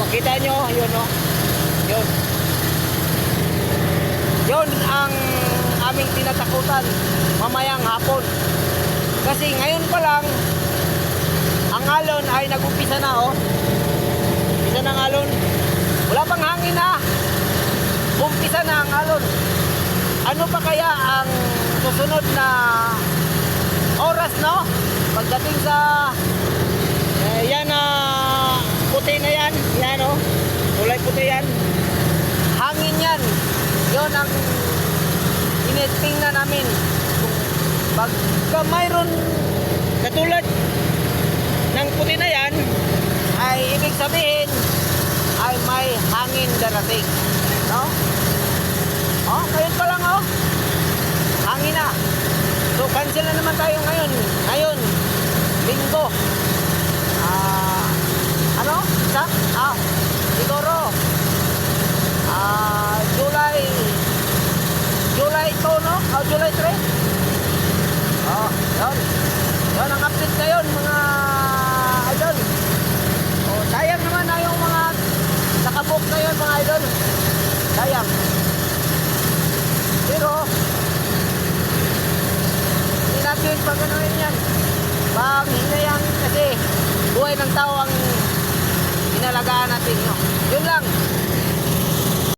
Kita nyo, yun no. Yun. Yun ang aming tinatakutan mamayang hapon. Kasi ngayon pa lang, ang alon ay nag-umpisa na oh. Umpisa ng alon. Wala pang hangin na. Umpisa na ang alon. Ano pa kaya ang susunod na oras no? Pagdating sa yan na puti na yan. Yan oh. Kulay puti yan. Hangin yan. Yun ang initingnan namin. Pagka mayroon katulad ng puti na yan, ay ibig sabihin ay may hangin darating. No? Oh, ngayon pa lang oh. Hangin na. So cancel na naman tayo ngayon. Ngayon, linggo. Ano? Isa? Siguro. July 2, no? July 3. Yun. Yun ang update ngayon, mga idol. Sayang naman na yung mga nakabook na yun, mga idol. Sayang. Pero, hindi natin pag-anuin yan. Pag hinayang kasi buhay ng tao ang inalagaan natin. No? Yun lang.